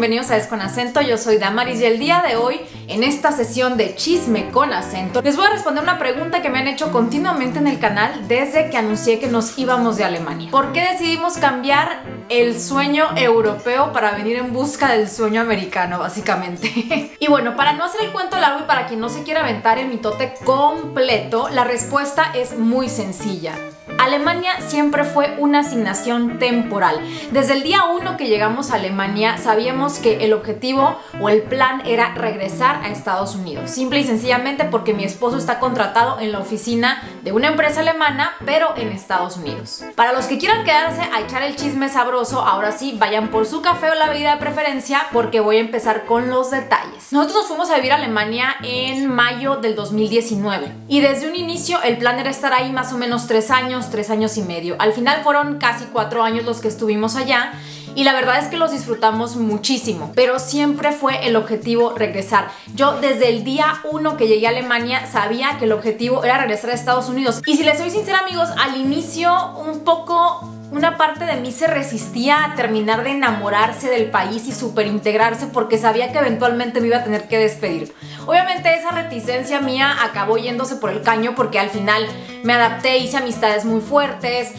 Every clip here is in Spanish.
bienvenidos a Es con Acento. Yo soy Damaris y el día de hoy, en esta sesión de Chisme con Acento, les voy a responder una pregunta que me han hecho continuamente en el canal desde que anuncié que nos íbamos de Alemania. ¿Por qué decidimos cambiar el sueño europeo para venir en busca del sueño americano, básicamente? Y bueno, para no hacer el cuento largo y para quien no se quiera aventar el mitote completo, la respuesta es muy sencilla. Alemania siempre fue una asignación temporal. Desde el día 1 que llegamos a Alemania sabíamos que el objetivo o el plan era regresar a Estados Unidos. Simple y sencillamente porque mi esposo está contratado en la oficina de una empresa alemana, pero en Estados Unidos. Para los que quieran quedarse a echar el chisme sabroso, ahora sí, vayan por su café o la bebida de preferencia porque voy a empezar con los detalles. Nosotros nos fuimos a vivir a Alemania en mayo del 2019 y desde un inicio el plan era estar ahí más o menos 3 años y medio. Al final fueron casi 4 años los que estuvimos allá y la verdad es que los disfrutamos muchísimo, pero siempre fue el objetivo regresar. Yo desde el día 1 que llegué a Alemania sabía que el objetivo era regresar a Estados Unidos y si les soy sincera, amigos, al inicio una parte de mí se resistía a terminar de enamorarse del país y súper integrarse porque sabía que eventualmente me iba a tener que despedir. Obviamente esa reticencia mía acabó yéndose por el caño porque al final me adapté, hice amistades muy fuertes,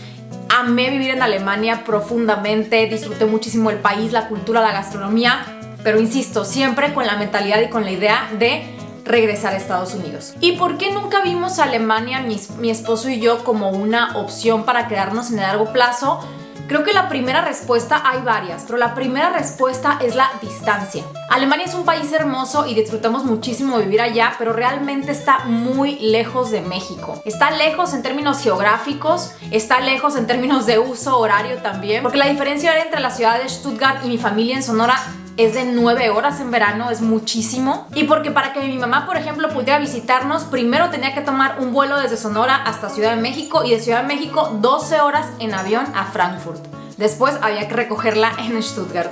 amé vivir en Alemania profundamente, disfruté muchísimo el país, la cultura, la gastronomía, pero insisto, siempre con la mentalidad y con la idea de regresar a Estados Unidos. ¿Y por qué nunca vimos a Alemania, mi esposo y yo, como una opción para quedarnos en el largo plazo? Creo que la primera respuesta, hay varias, pero la primera respuesta es la distancia. Alemania es un país hermoso y disfrutamos muchísimo vivir allá, pero realmente está muy lejos de México. Está lejos en términos geográficos, está lejos en términos de uso horario también, porque la diferencia horaria entre la ciudad de Stuttgart y mi familia en Sonora es de 9 horas en verano, es muchísimo. Y porque para que mi mamá, por ejemplo, pudiera visitarnos, primero tenía que tomar un vuelo desde Sonora hasta Ciudad de México y de Ciudad de México 12 horas en avión a Frankfurt. Después había que recogerla en Stuttgart.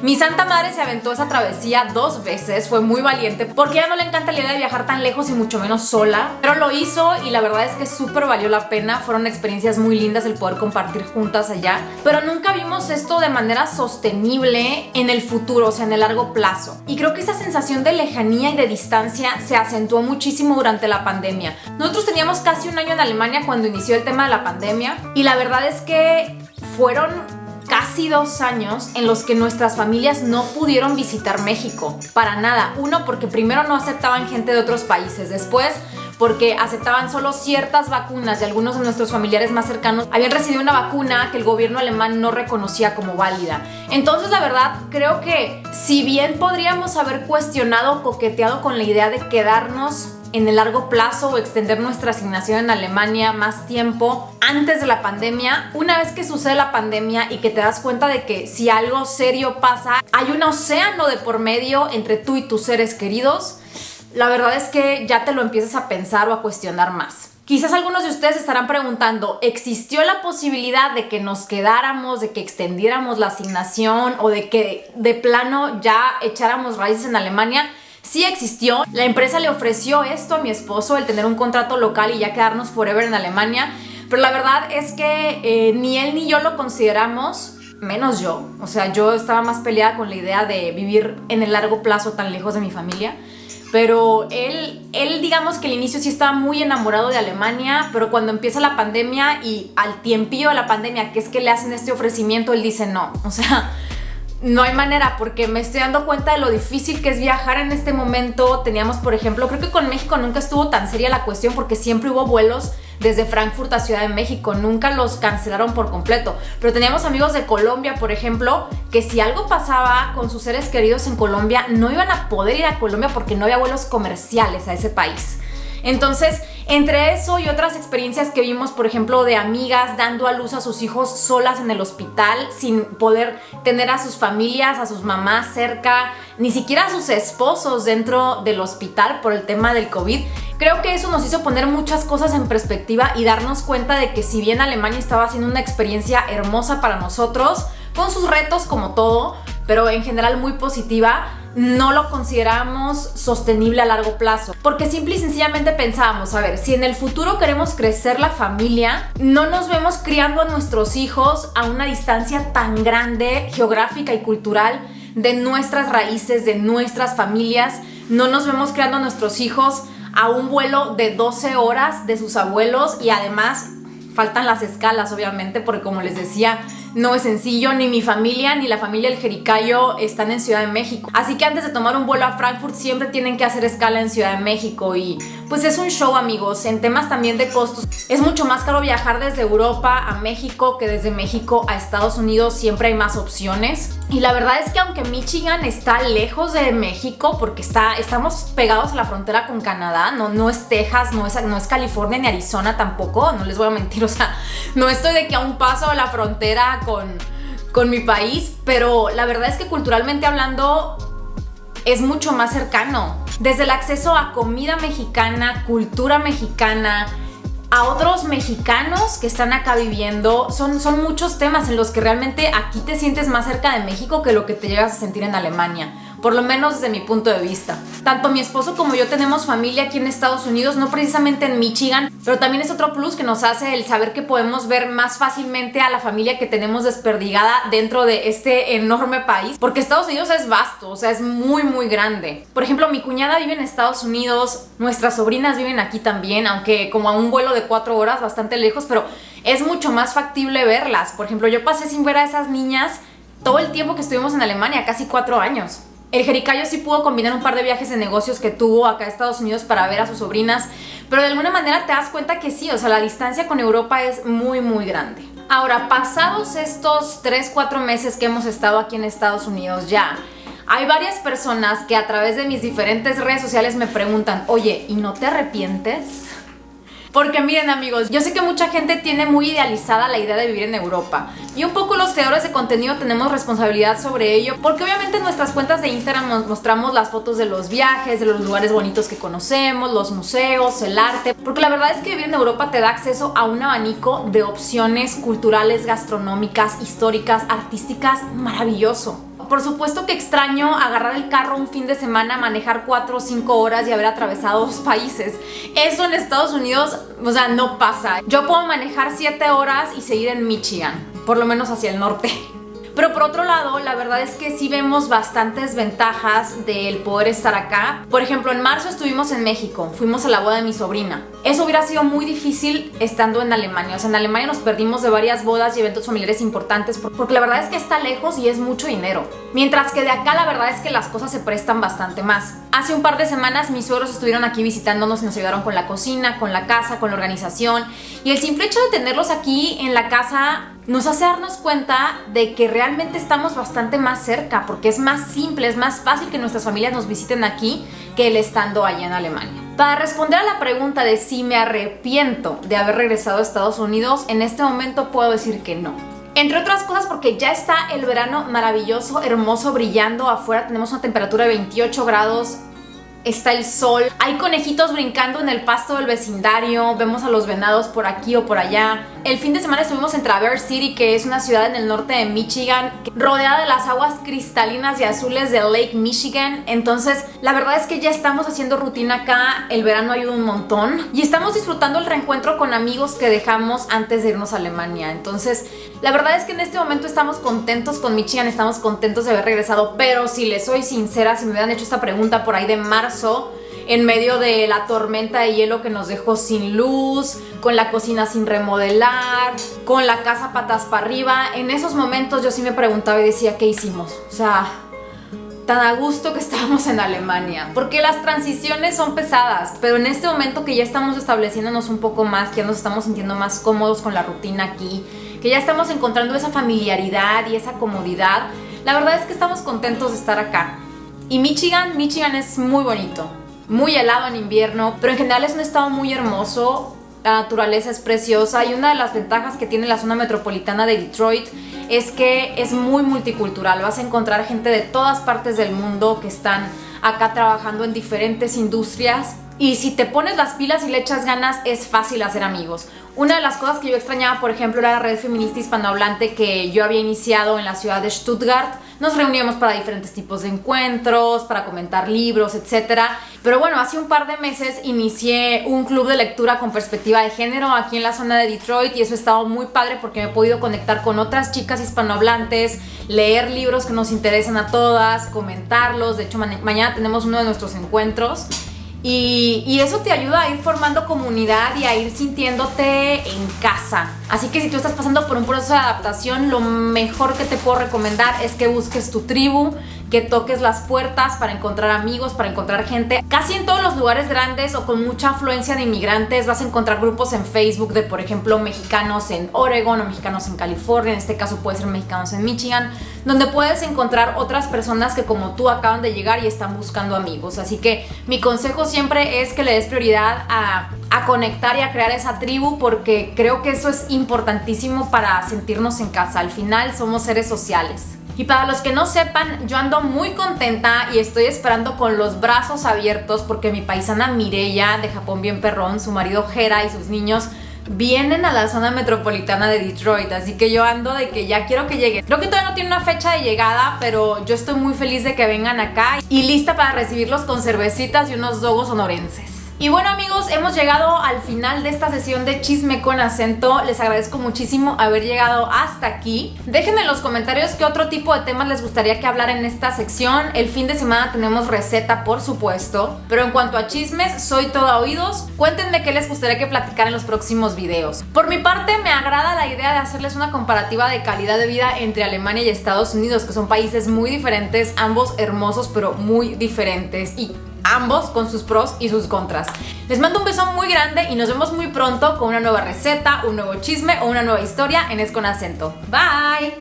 Mi santa madre se aventó esa travesía 2 veces, fue muy valiente porque a ella no le encanta la idea de viajar tan lejos y mucho menos sola, pero lo hizo y la verdad es que súper valió la pena. Fueron experiencias muy lindas el poder compartir juntas allá, pero nunca vimos esto de manera sostenible en el futuro, o sea, en el largo plazo. Y creo que esa sensación de lejanía y de distancia se acentuó muchísimo durante la pandemia. Nosotros teníamos casi 1 año en Alemania cuando inició el tema de la pandemia y la verdad es que fueron casi 2 años en los que nuestras familias no pudieron visitar México, para nada. Uno, porque primero no aceptaban gente de otros países, después porque aceptaban solo ciertas vacunas y algunos de nuestros familiares más cercanos habían recibido una vacuna que el gobierno alemán no reconocía como válida. Entonces, la verdad, creo que si bien podríamos haber cuestionado o coqueteado con la idea de quedarnos en el largo plazo o extender nuestra asignación en Alemania más tiempo antes de la pandemia, una vez que sucede la pandemia y que te das cuenta de que si algo serio pasa, hay un océano de por medio entre tú y tus seres queridos, la verdad es que ya te lo empiezas a pensar o a cuestionar más. Quizás algunos de ustedes estarán preguntando, ¿existió la posibilidad de que nos quedáramos, de que extendiéramos la asignación o de que de plano ya echáramos raíces en Alemania? Sí existió. La empresa le ofreció esto a mi esposo, el tener un contrato local y ya quedarnos forever en Alemania, pero la verdad es que ni él ni yo lo consideramos, menos yo. O sea, yo estaba más peleada con la idea de vivir en el largo plazo tan lejos de mi familia, pero él digamos que al inicio sí estaba muy enamorado de Alemania, pero cuando empieza la pandemia y al tiempillo de la pandemia, que es que le hacen este ofrecimiento, él dice no, o sea, no hay manera, porque me estoy dando cuenta de lo difícil que es viajar en este momento. Teníamos, por ejemplo, creo que con México nunca estuvo tan seria la cuestión porque siempre hubo vuelos desde Frankfurt a Ciudad de México, nunca los cancelaron por completo. Pero teníamos amigos de Colombia, por ejemplo, que si algo pasaba con sus seres queridos en Colombia, no iban a poder ir a Colombia porque no había vuelos comerciales a ese país. Entonces, entre eso y otras experiencias que vimos, por ejemplo, de amigas dando a luz a sus hijos solas en el hospital, sin poder tener a sus familias, a sus mamás cerca, ni siquiera a sus esposos dentro del hospital por el tema del COVID, creo que eso nos hizo poner muchas cosas en perspectiva y darnos cuenta de que si bien Alemania estaba haciendo una experiencia hermosa para nosotros, con sus retos como todo, pero en general muy positiva, no lo consideramos sostenible a largo plazo, porque simple y sencillamente pensábamos, a ver, si en el futuro queremos crecer la familia, no nos vemos criando a nuestros hijos a una distancia tan grande geográfica y cultural de nuestras raíces, de nuestras familias. No nos vemos creando a nuestros hijos a un vuelo de 12 horas de sus abuelos, y además faltan las escalas, obviamente, porque como les decía, no es sencillo. Ni mi familia ni la familia del Jericayo están en Ciudad de México, así que antes de tomar un vuelo a Frankfurt siempre tienen que hacer escala en Ciudad de México, y pues es un show, amigos. En temas también de costos, es mucho más caro viajar desde Europa a México que desde México a Estados Unidos. Siempre hay más opciones, y la verdad es que aunque Michigan está lejos de México, porque estamos pegados a la frontera con Canadá, no es Texas, no es California ni Arizona tampoco, no les voy a mentir, o sea, no estoy de que a un paso de la frontera con mi país, pero la verdad es que culturalmente hablando es mucho más cercano. Desde el acceso a comida mexicana, cultura mexicana, a otros mexicanos que están acá viviendo, son muchos temas en los que realmente aquí te sientes más cerca de México que lo que te llegas a sentir en Alemania, por lo menos desde mi punto de vista. Tanto mi esposo como yo tenemos familia aquí en Estados Unidos, no precisamente en Michigan, pero también es otro plus que nos hace el saber que podemos ver más fácilmente a la familia que tenemos desperdigada dentro de este enorme país, porque Estados Unidos es vasto, o sea, es muy muy grande. Por ejemplo, mi cuñada vive en Estados Unidos, nuestras sobrinas viven aquí también, aunque como a un vuelo de 4 horas, bastante lejos, pero es mucho más factible verlas. Por ejemplo, yo pasé sin ver a esas niñas todo el tiempo que estuvimos en Alemania, casi 4 años. El Jericayo sí pudo combinar un par de viajes de negocios que tuvo acá a Estados Unidos para ver a sus sobrinas, pero de alguna manera te das cuenta que sí, o sea, la distancia con Europa es muy muy grande. Ahora, pasados estos 3-4 meses que hemos estado aquí en Estados Unidos ya, hay varias personas que a través de mis diferentes redes sociales me preguntan, oye, ¿y no te arrepientes? Porque miren, amigos, yo sé que mucha gente tiene muy idealizada la idea de vivir en Europa, y un poco los creadores de contenido tenemos responsabilidad sobre ello, porque obviamente en nuestras cuentas de Instagram nos mostramos las fotos de los viajes, de los lugares bonitos que conocemos, los museos, el arte, porque la verdad es que vivir en Europa te da acceso a un abanico de opciones culturales, gastronómicas, históricas, artísticas maravilloso. Por supuesto que extraño agarrar el carro un fin de semana, manejar 4 o 5 horas y haber atravesado 2 países. Eso en Estados Unidos, o sea, no pasa. Yo puedo manejar 7 horas y seguir en Michigan, por lo menos hacia el norte. Pero por otro lado, la verdad es que sí vemos bastantes ventajas del poder estar acá. Por ejemplo, en marzo estuvimos en México, fuimos a la boda de mi sobrina. Eso hubiera sido muy difícil estando en Alemania. O sea, en Alemania nos perdimos de varias bodas y eventos familiares importantes porque la verdad es que está lejos y es mucho dinero. Mientras que de acá la verdad es que las cosas se prestan bastante más. Hace un par de semanas mis suegros estuvieron aquí visitándonos y nos ayudaron con la cocina, con la casa, con la organización. Y el simple hecho de tenerlos aquí en la casa nos hace darnos cuenta de que realmente estamos bastante más cerca, porque es más simple, es más fácil que nuestras familias nos visiten aquí que el estando allá en Alemania. Para responder a la pregunta de si me arrepiento de haber regresado a Estados Unidos, en este momento puedo decir que no. Entre otras cosas porque ya está el verano maravilloso, hermoso, brillando afuera. Tenemos una temperatura de 28 grados. Está el sol, hay conejitos brincando en el pasto del vecindario, vemos a los venados por aquí o por allá. El fin de semana estuvimos en Traverse City, que es una ciudad en el norte de Michigan, rodeada de las aguas cristalinas y azules de Lake Michigan. Entonces, la verdad es que ya estamos haciendo rutina acá, el verano ayuda un montón y estamos disfrutando el reencuentro con amigos que dejamos antes de irnos a Alemania. Entonces, la verdad es que en este momento estamos contentos con Michigan, estamos contentos de haber regresado, pero si les soy sincera, si me hubieran hecho esta pregunta por ahí de marzo, en medio de la tormenta de hielo que nos dejó sin luz, con la cocina sin remodelar, con la casa patas para arriba, en esos momentos yo sí me preguntaba y decía, ¿qué hicimos? O sea, tan a gusto que estábamos en Alemania, porque las transiciones son pesadas, pero en este momento que ya estamos estableciéndonos un poco más, que ya nos estamos sintiendo más cómodos con la rutina aquí, que ya estamos encontrando esa familiaridad y esa comodidad, la verdad es que estamos contentos de estar acá. Y Michigan es muy bonito, muy helado en invierno, pero en general es un estado muy hermoso, la naturaleza es preciosa y una de las ventajas que tiene la zona metropolitana de Detroit es que es muy multicultural. Vas a encontrar gente de todas partes del mundo que están acá trabajando en diferentes industrias y si te pones las pilas y le echas ganas es fácil hacer amigos. Una de las cosas que yo extrañaba, por ejemplo, era la red feminista hispanohablante que yo había iniciado en la ciudad de Stuttgart. Nos reuníamos para diferentes tipos de encuentros, para comentar libros, etc. Pero bueno, hace un par de meses inicié un club de lectura con perspectiva de género aquí en la zona de Detroit y eso ha estado muy padre porque me he podido conectar con otras chicas hispanohablantes, leer libros que nos interesan a todas, comentarlos. De hecho, mañana tenemos uno de nuestros encuentros. Y eso te ayuda a ir formando comunidad y a ir sintiéndote en casa. Así que si tú estás pasando por un proceso de adaptación, lo mejor que te puedo recomendar es que busques tu tribu, que toques las puertas para encontrar amigos, para encontrar gente. Casi en todos los lugares grandes o con mucha afluencia de inmigrantes vas a encontrar grupos en Facebook de, por ejemplo, mexicanos en Oregon o mexicanos en California. En este caso puede ser mexicanos en Michigan, donde puedes encontrar otras personas que como tú acaban de llegar y están buscando amigos. Así que mi consejo siempre es que le des prioridad a conectar y a crear esa tribu, porque creo que eso es importantísimo para sentirnos en casa. Al final somos seres sociales. Y para los que no sepan, yo ando muy contenta y estoy esperando con los brazos abiertos porque mi paisana Mireya de Japón Bien Perrón, su marido Jera y sus niños vienen a la zona metropolitana de Detroit, así que yo ando de que ya quiero que lleguen. Creo que todavía no tiene una fecha de llegada, pero yo estoy muy feliz de que vengan acá y lista para recibirlos con cervecitas y unos dogos sonorenses. Y bueno amigos, hemos llegado al final de esta sesión de Chisme con Acento. Les agradezco muchísimo haber llegado hasta aquí. Déjenme en los comentarios qué otro tipo de temas les gustaría que hablara en esta sección. El fin de semana tenemos receta, por supuesto. Pero en cuanto a chismes, soy toda oídos. Cuéntenme qué les gustaría que platicara en los próximos videos. Por mi parte, me agrada la idea de hacerles una comparativa de calidad de vida entre Alemania y Estados Unidos, que son países muy diferentes, ambos hermosos pero muy diferentes, y ambos con sus pros y sus contras. Les mando un beso muy grande y nos vemos muy pronto con una nueva receta, un nuevo chisme o una nueva historia en Es con Acento. Bye.